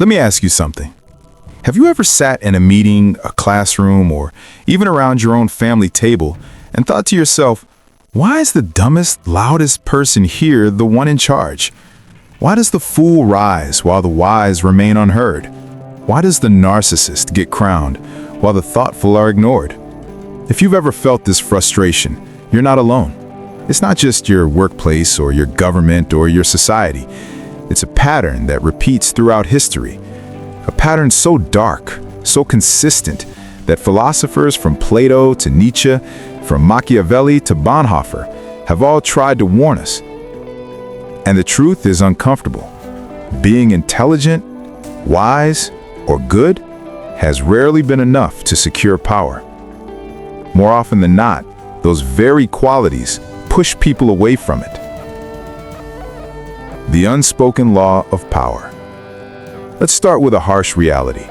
Let me ask you something. Have you ever sat in a meeting, a classroom, or even around your own family table and thought to yourself, why is the dumbest, loudest person here the one in charge? Why does the fool rise while the wise remain unheard? Why does the narcissist get crowned while the thoughtful are ignored? If you've ever felt this frustration, you're not alone. It's not just your workplace or your government or your society. It's a pattern that repeats throughout history. A pattern so dark, so consistent, that philosophers from Plato to Nietzsche, from Machiavelli to Bonhoeffer, have all tried to warn us. And the truth is uncomfortable. Being intelligent, wise, or good has rarely been enough to secure power. More often than not, those very qualities push people away from it. The unspoken law of power. Let's start with a harsh reality.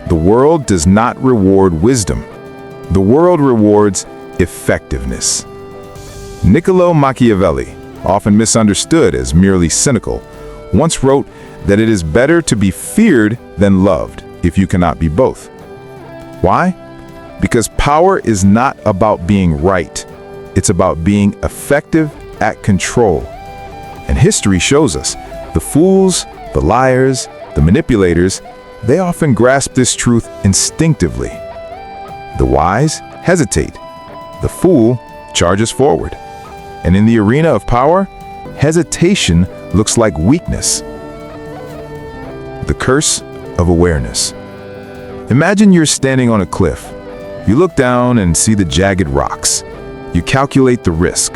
The world does not reward wisdom. The world rewards effectiveness. Niccolo Machiavelli, often misunderstood as merely cynical, once wrote that it is better to be feared than loved if you cannot be both. Why? Because power is not about being right. It's about being effective at control. And history shows us the fools, the liars, the manipulators, they often grasp this truth instinctively. The wise hesitate. The fool charges forward. And in the arena of power, hesitation looks like weakness. The curse of awareness. Imagine you're standing on a cliff. You look down and see the jagged rocks. You calculate the risk,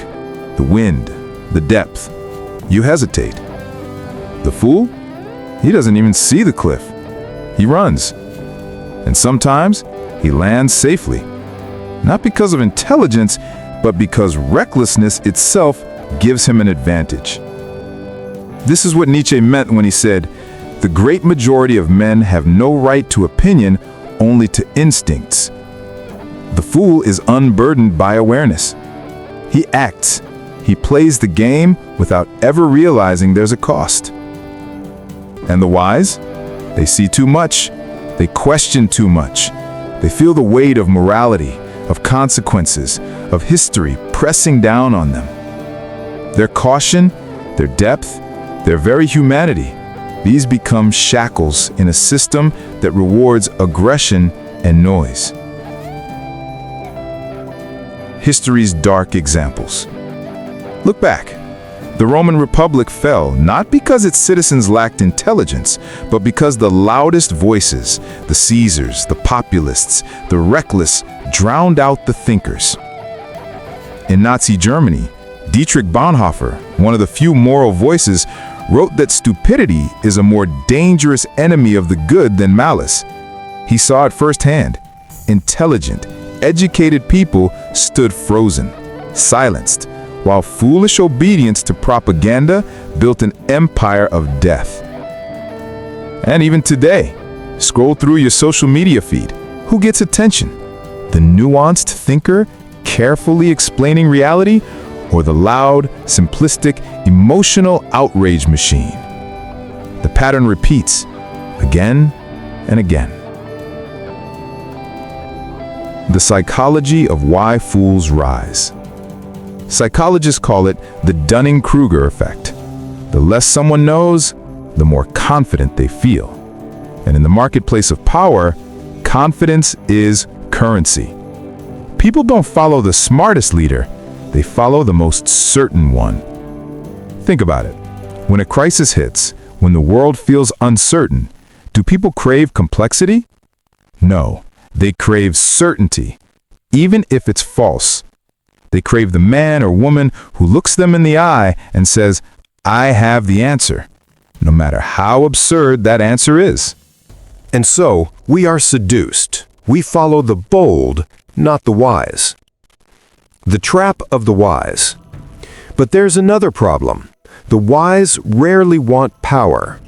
the wind, the depth. You hesitate. The fool? He doesn't even see the cliff. He runs. And sometimes he lands safely. Not because of intelligence, but because recklessness itself gives him an advantage. This is what Nietzsche meant when he said, "The great majority of men have no right to opinion, only to instincts." The fool is unburdened by awareness. He acts. He plays the game without ever realizing there's a cost. And the wise? They see too much. They question too much. They feel the weight of morality, of consequences, of history pressing down on them. Their caution, their depth, their very humanity, these become shackles in a system that rewards aggression and noise. History's dark examples. Look back. The Roman Republic fell not because its citizens lacked intelligence, but because the loudest voices, the Caesars, the populists, the reckless, drowned out the thinkers. In Nazi Germany, Dietrich Bonhoeffer, one of the few moral voices, wrote that stupidity is a more dangerous enemy of the good than malice. He saw it firsthand. Intelligent, educated people stood frozen, silenced, while foolish obedience to propaganda built an empire of death. And even today, scroll through your social media feed. Who gets attention? The nuanced thinker, carefully explaining reality, or the loud, simplistic, emotional outrage machine? The pattern repeats again and again. The psychology of why fools rise. Psychologists call it the Dunning-Kruger effect. The less someone knows, the more confident they feel. And in the marketplace of power, confidence is currency. People don't follow the smartest leader, they follow the most certain one. Think about it. When a crisis hits, when the world feels uncertain, do people crave complexity? No, they crave certainty, even if it's false. They crave the man or woman who looks them in the eye and says, "I have the answer," no matter how absurd that answer is. And so, we are seduced. We follow the bold, not the wise. The trap of the wise. But there's another problem. The wise rarely want power.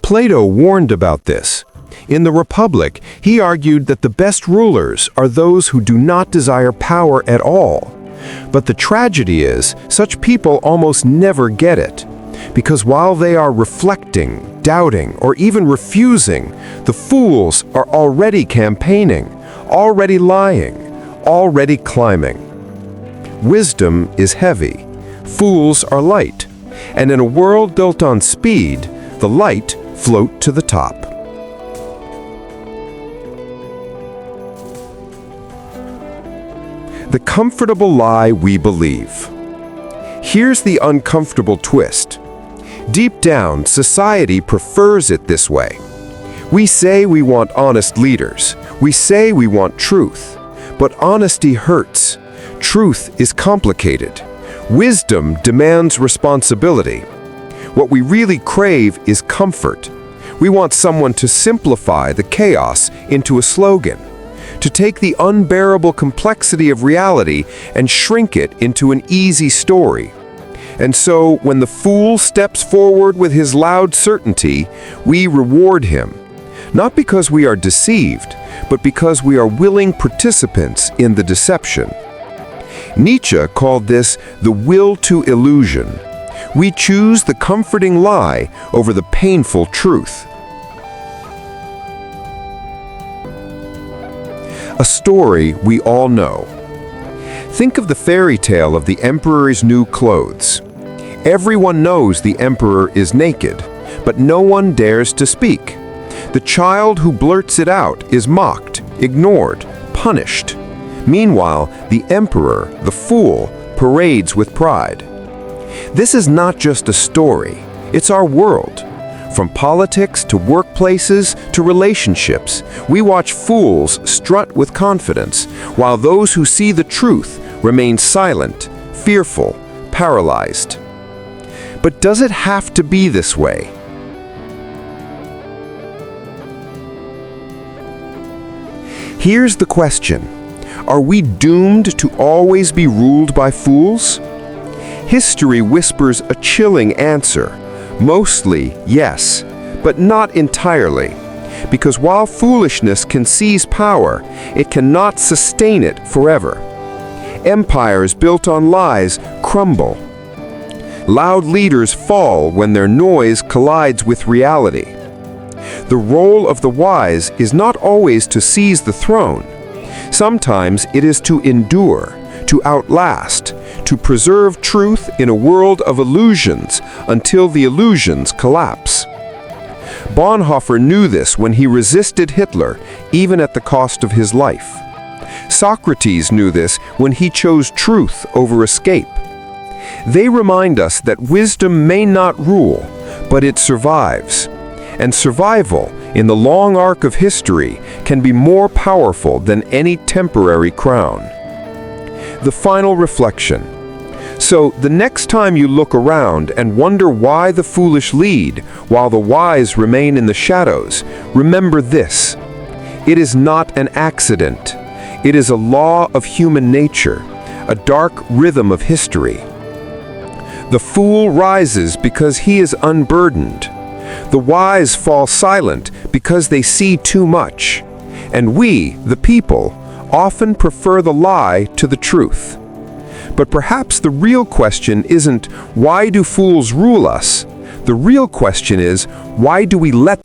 Plato warned about this. In the Republic, he argued that the best rulers are those who do not desire power at all. But the tragedy is, such people almost never get it. Because while they are reflecting, doubting, or even refusing, the fools are already campaigning, already lying, already climbing. Wisdom is heavy, fools are light, and in a world built on speed, the light float to the top. The comfortable lie we believe. Here's the uncomfortable twist. Deep down, society prefers it this way. We say we want honest leaders. We say we want truth. But honesty hurts. Truth is complicated. Wisdom demands responsibility. What we really crave is comfort. We want someone to simplify the chaos into a slogan, to take the unbearable complexity of reality and shrink it into an easy story. And so, when the fool steps forward with his loud certainty, we reward him, not because we are deceived, but because we are willing participants in the deception. Nietzsche called this the will to illusion. We choose the comforting lie over the painful truth. A story we all know. Think of the fairy tale of the emperor's new clothes. Everyone knows the emperor is naked, but no one dares to speak. The child who blurts it out is mocked, ignored, punished. Meanwhile, the emperor, the fool, parades with pride. This is not just a story, it's our world. From politics to workplaces to relationships, we watch fools strut with confidence, while those who see the truth remain silent, fearful, paralyzed. But does it have to be this way? Here's the question. Are we doomed to always be ruled by fools? History whispers a chilling answer. Mostly, yes, but not entirely. Because while foolishness can seize power, it cannot sustain it forever. Empires built on lies crumble. Loud leaders fall when their noise collides with reality. The role of the wise is not always to seize the throne. Sometimes it is to endure, to outlast, to preserve truth in a world of illusions until the illusions collapse. Bonhoeffer knew this when he resisted Hitler, even at the cost of his life. Socrates knew this when he chose truth over escape. They remind us that wisdom may not rule, but it survives. And survival, in the long arc of history, can be more powerful than any temporary crown. The final reflection. So, the next time you look around and wonder why the foolish lead while the wise remain in the shadows, remember this. It is not an accident. It is a law of human nature, a dark rhythm of history. The fool rises because he is unburdened. The wise fall silent because they see too much. And we, the people, often prefer the lie to the truth. But perhaps the real question isn't, why do fools rule us? The real question is, why do we let